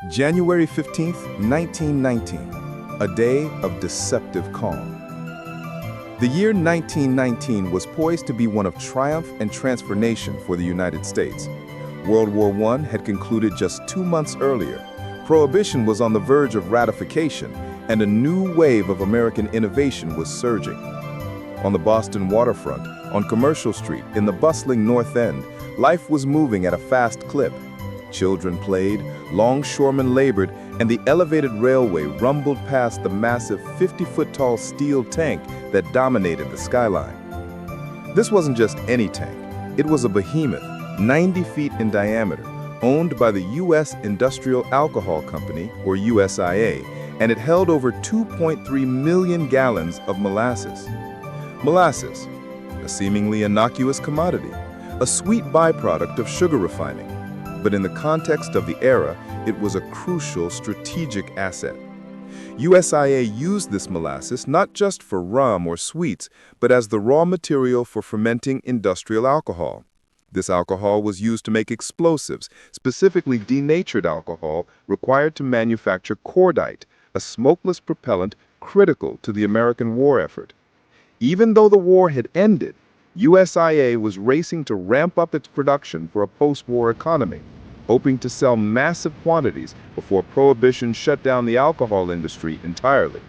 January 15th, 1919, a day of deceptive calm. The year 1919 was poised to be one of triumph and transformation for the United States. World War I had concluded just 2 months earlier. Prohibition was on the verge of ratification, and a new wave of American innovation was surging. On the Boston waterfront, on Commercial Street, in the bustling North End, life was moving at a fast clip. Children played, longshoremen labored, and the elevated railway rumbled past the massive 50-foot-tall steel tank that dominated the skyline. This wasn't just any tank. It was a behemoth, 90 feet in diameter, owned by the U.S. Industrial Alcohol Company, or USIA, and it held over 2.3 million gallons of molasses. Molasses, a seemingly innocuous commodity, a sweet byproduct of sugar refining. But in the context of the era, it was a crucial strategic asset. USIA used this molasses not just for rum or sweets, but as the raw material for fermenting industrial alcohol. This alcohol was used to make explosives, specifically denatured alcohol required to manufacture cordite, a smokeless propellant critical to the American war effort. Even though the war had ended, USIA was racing to ramp up its production for a post-war economy, hoping to sell massive quantities before Prohibition shut down the alcohol industry entirely.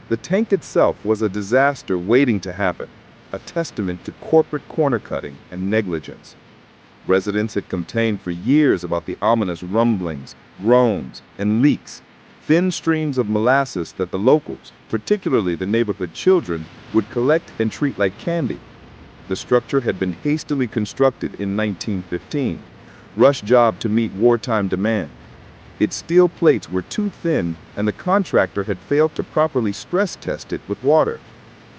The tank itself was a disaster waiting to happen, a testament to corporate corner-cutting and negligence. Residents had complained for years about the ominous rumblings, groans, and leaks, thin streams of molasses that the locals, particularly the neighborhood children, would collect and treat like candy. The structure had been hastily constructed in 1915, rush job to meet wartime demand. Its steel plates were too thin, and the contractor had failed to properly stress test it with water.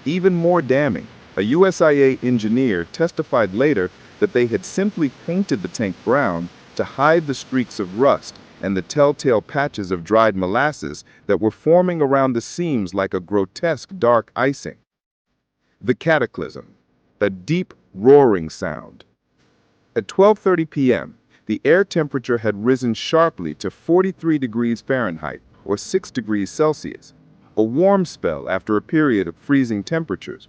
Even more damning, a USIA engineer testified later that they had simply painted the tank brown to hide the streaks of rust and the telltale patches of dried molasses that were forming around the seams like a grotesque dark icing. The cataclysm, a deep roaring sound. At 12:30 p.m., the air temperature had risen sharply to 43 degrees Fahrenheit, or 6 degrees Celsius, a warm spell after a period of freezing temperatures.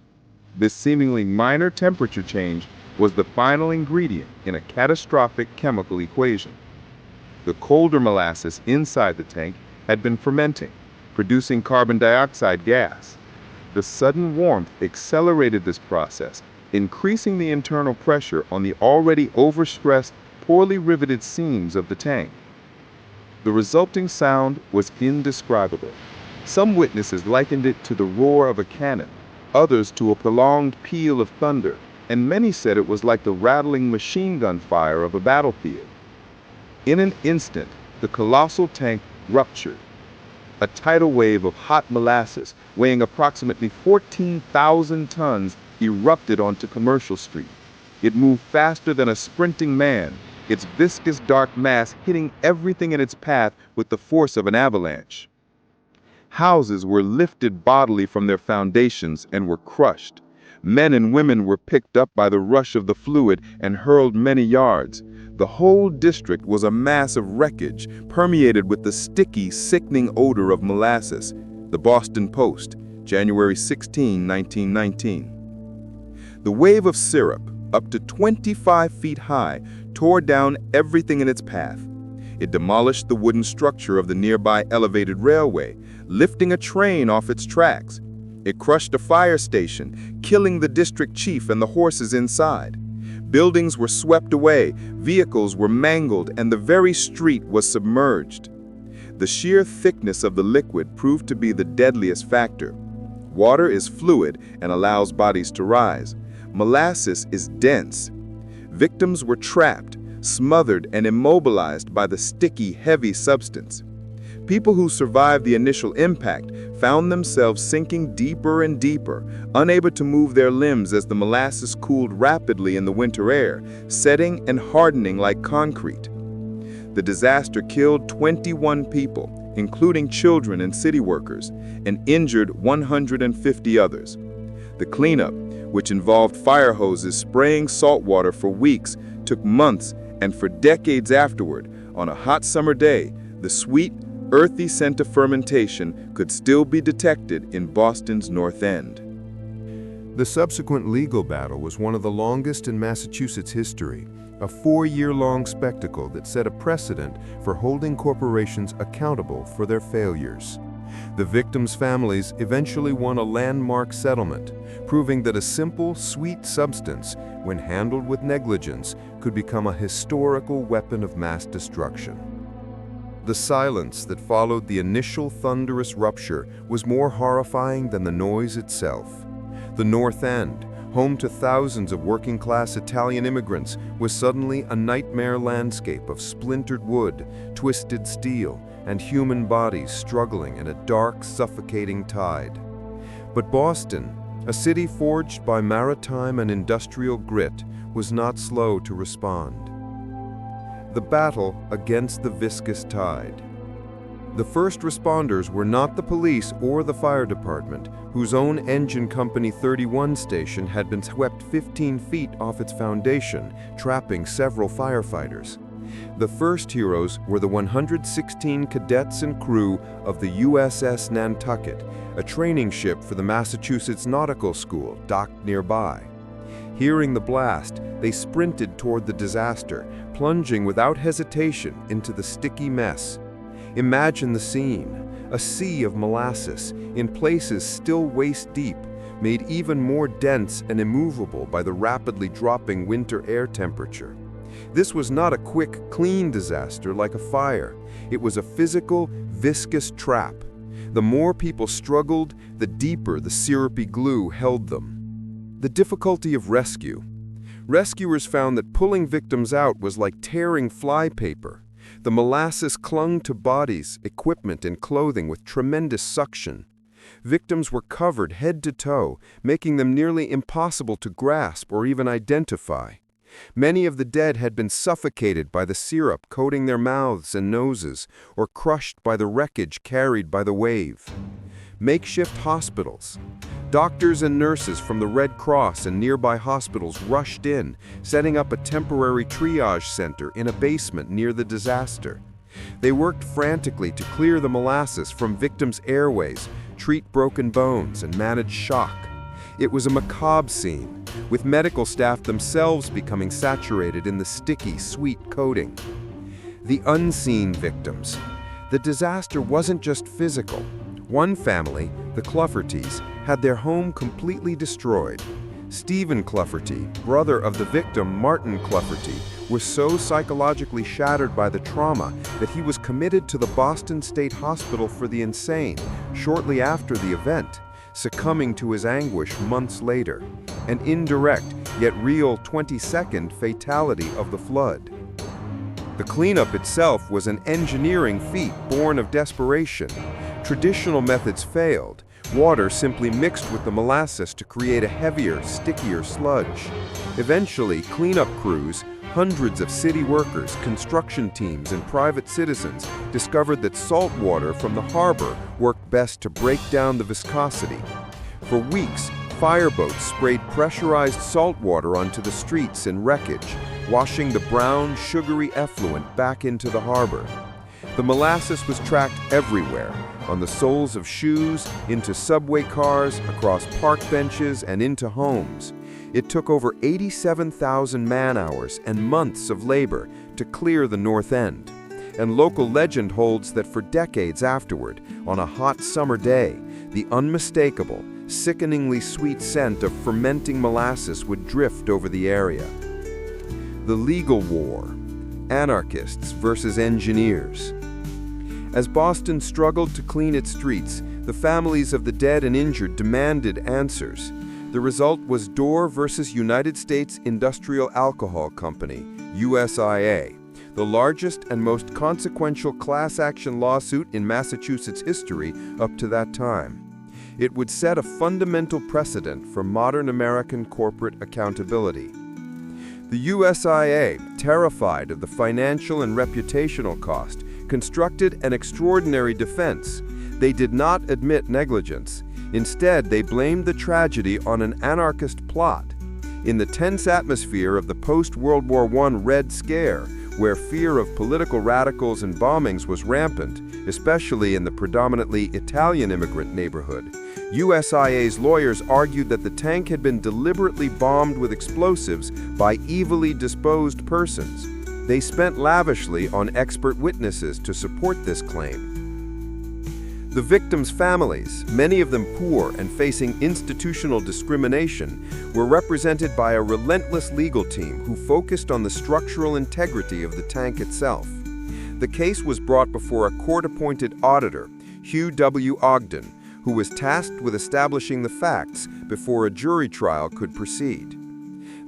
This seemingly minor temperature change was the final ingredient in a catastrophic chemical equation. The colder molasses inside the tank had been fermenting, producing carbon dioxide gas. The sudden warmth accelerated this process, increasing the internal pressure on the already overstressed, poorly riveted seams of the tank. The resulting sound was indescribable. Some witnesses likened it to the roar of a cannon, others to a prolonged peal of thunder, and many said it was like the rattling machine gun fire of a battlefield. In an instant, the colossal tank ruptured. A tidal wave of hot molasses, weighing approximately 14,000 tons, erupted onto Commercial Street. It moved faster than a sprinting man, its viscous dark mass hitting everything in its path with the force of an avalanche. Houses were lifted bodily from their foundations and were crushed. Men and women were picked up by the rush of the fluid and hurled many yards. The whole district was a mass of wreckage, permeated with the sticky, sickening odor of molasses. The Boston Post, January 16, 1919. The wave of syrup, up to 25 feet high, tore down everything in its path. It demolished the wooden structure of the nearby elevated railway, lifting a train off its tracks. It crushed a fire station, killing the district chief and the horses inside. Buildings were swept away, vehicles were mangled, and the very street was submerged. The sheer thickness of the liquid proved to be the deadliest factor. Water is fluid and allows bodies to rise. Molasses is dense. Victims were trapped, smothered, and immobilized by the sticky, heavy substance. People who survived the initial impact found themselves sinking deeper and deeper, unable to move their limbs as the molasses cooled rapidly in the winter air, setting and hardening like concrete. The disaster killed 21 people, including children and city workers, and injured 150 others. The cleanup, which involved fire hoses spraying salt water for weeks, took months, and for decades afterward, on a hot summer day, The sweet, earthy scent of fermentation could still be detected in Boston's North End. The subsequent legal battle was one of the longest in Massachusetts history, a 4-year-long spectacle that set a precedent for holding corporations accountable for their failures. The victims' families eventually won a landmark settlement, proving that a simple, sweet substance, when handled with negligence, could become a historical weapon of mass destruction. The silence that followed the initial thunderous rupture was more horrifying than the noise itself. The North End, home to thousands of working-class Italian immigrants, was suddenly a nightmare landscape of splintered wood, twisted steel, and human bodies struggling in a dark, suffocating tide. But Boston, a city forged by maritime and industrial grit, was not slow to respond. The battle against the viscous tide. The first responders were not the police or the fire department, whose own engine company 31 station had been swept 15 feet off its foundation, trapping several firefighters. The first heroes were the 116 cadets and crew of the USS Nantucket, a training ship for the Massachusetts Nautical School docked nearby. Hearing the blast, they sprinted toward the disaster, plunging without hesitation into the sticky mess. Imagine the scene, a sea of molasses, in places still waist-deep, made even more dense and immovable by the rapidly dropping winter air temperature. This was not a quick, clean disaster like a fire. It was a physical, viscous trap. The more people struggled, the deeper the syrupy glue held them. The difficulty of rescue. Rescuers found that pulling victims out was like tearing flypaper. The molasses clung to bodies, equipment, and clothing with tremendous suction. Victims were covered head to toe, making them nearly impossible to grasp or even identify. Many of the dead had been suffocated by the syrup coating their mouths and noses, or crushed by the wreckage carried by the wave. Makeshift hospitals. Doctors and nurses from the Red Cross and nearby hospitals rushed in, setting up a temporary triage center in a basement near the disaster. They worked frantically to clear the molasses from victims' airways, treat broken bones, and manage shock. It was a macabre scene, with medical staff themselves becoming saturated in the sticky, sweet coating. The unseen victims. The disaster wasn't just physical. One family, the Cluffertys, had their home completely destroyed. Stephen Clufferty, brother of the victim Martin Clufferty, was so psychologically shattered by the trauma that he was committed to the Boston State Hospital for the Insane shortly after the event, succumbing to his anguish months later, an indirect yet real 22nd fatality of the flood. The cleanup itself was an engineering feat born of desperation. Traditional methods failed. Water simply mixed with the molasses to create a heavier, stickier sludge. Eventually, cleanup crews, hundreds of city workers, construction teams, and private citizens discovered that salt water from the harbor worked best to break down the viscosity. For weeks, fireboats sprayed pressurized salt water onto the streets and wreckage, washing the brown, sugary effluent back into the harbor. The molasses was tracked everywhere, on the soles of shoes, into subway cars, across park benches, and into homes. It took over 87,000 man-hours and months of labor to clear the North End. And local legend holds that for decades afterward, on a hot summer day, the unmistakable, sickeningly sweet scent of fermenting molasses would drift over the area. The legal war. Anarchists versus engineers. As Boston struggled to clean its streets, the families of the dead and injured demanded answers. The result was Dorr versus United States Industrial Alcohol Company, USIA, the largest and most consequential class action lawsuit in Massachusetts history up to that time. It would set a fundamental precedent for modern American corporate accountability. The USIA, terrified of the financial and reputational cost, constructed an extraordinary defense. They did not admit negligence. Instead, they blamed the tragedy on an anarchist plot. In the tense atmosphere of the post-World War I Red Scare, where fear of political radicals and bombings was rampant, especially in the predominantly Italian immigrant neighborhood. USIA's lawyers argued that the tank had been deliberately bombed with explosives by evilly disposed persons. They spent lavishly on expert witnesses to support this claim. The victims' families, many of them poor and facing institutional discrimination, were represented by a relentless legal team who focused on the structural integrity of the tank itself. The case was brought before a court-appointed auditor, Hugh W. Ogden, who was tasked with establishing the facts before a jury trial could proceed.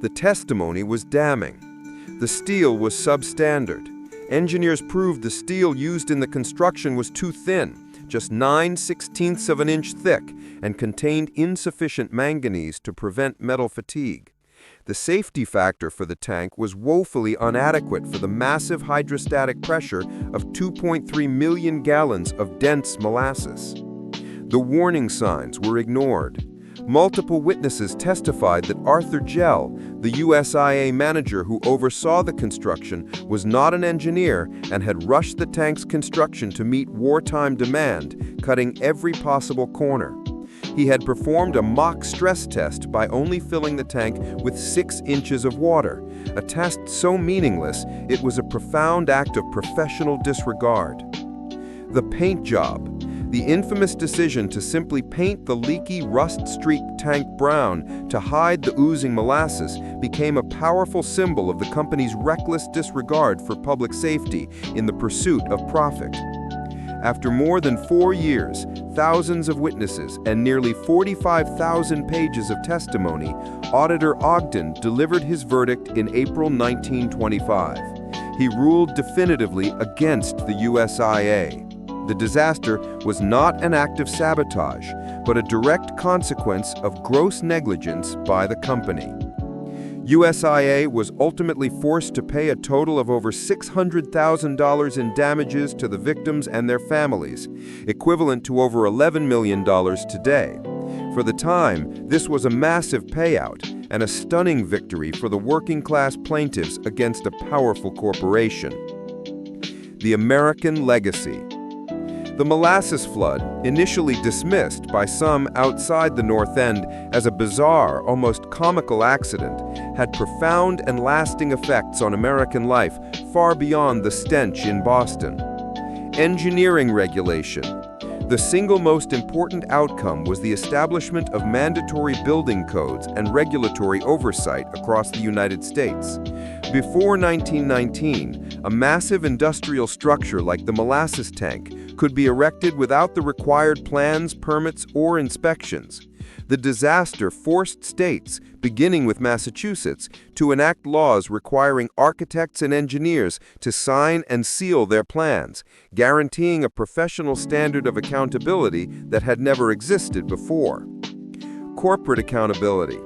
The testimony was damning. The steel was substandard. Engineers proved the steel used in the construction was too thin, just 9/16 of an inch thick, and contained insufficient manganese to prevent metal fatigue. The safety factor for the tank was woefully inadequate for the massive hydrostatic pressure of 2.3 million gallons of dense molasses. The warning signs were ignored. Multiple witnesses testified that Arthur Gell, the USIA manager who oversaw the construction, was not an engineer and had rushed the tank's construction to meet wartime demand, cutting every possible corner. He had performed a mock stress test by only filling the tank with 6 inches of water, a test so meaningless it was a profound act of professional disregard. The paint job. The infamous decision to simply paint the leaky, rust-streaked tank brown to hide the oozing molasses became a powerful symbol of the company's reckless disregard for public safety in the pursuit of profit. After more than 4 years, thousands of witnesses, and nearly 45,000 pages of testimony, Auditor Ogden delivered his verdict in April 1925. He ruled definitively against the USIA. The disaster was not an act of sabotage, but a direct consequence of gross negligence by the company. USIA was ultimately forced to pay a total of over $600,000 in damages to the victims and their families, equivalent to over $11 million today. For the time, this was a massive payout and a stunning victory for the working-class plaintiffs against a powerful corporation. The American legacy. The Molasses Flood, initially dismissed by some outside the North End as a bizarre, almost comical accident, had profound and lasting effects on American life far beyond the stench in Boston. Engineering regulation. The single most important outcome was the establishment of mandatory building codes and regulatory oversight across the United States. Before 1919, a massive industrial structure like the molasses tank could be erected without the required plans, permits, or inspections. The disaster forced states, beginning with Massachusetts, to enact laws requiring architects and engineers to sign and seal their plans, guaranteeing a professional standard of accountability that had never existed before. Corporate accountability.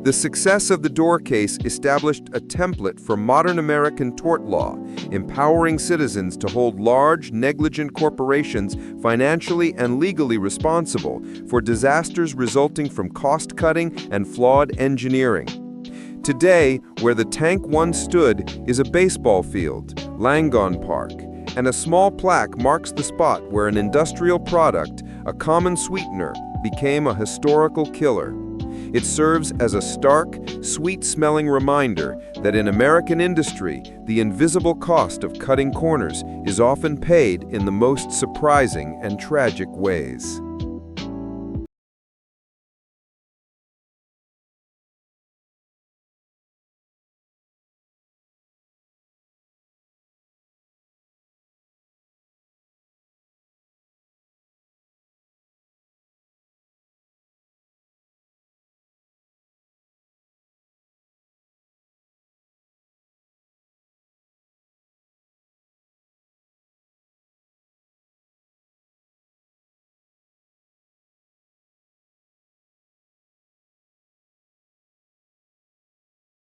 The success of the Door case established a template for modern American tort law, empowering citizens to hold large, negligent corporations financially and legally responsible for disasters resulting from cost-cutting and flawed engineering. Today, where the tank once stood is a baseball field, Langone Park, and a small plaque marks the spot where an industrial product, a common sweetener, became a historical killer. It serves as a stark, sweet-smelling reminder that in American industry, the invisible cost of cutting corners is often paid in the most surprising and tragic ways.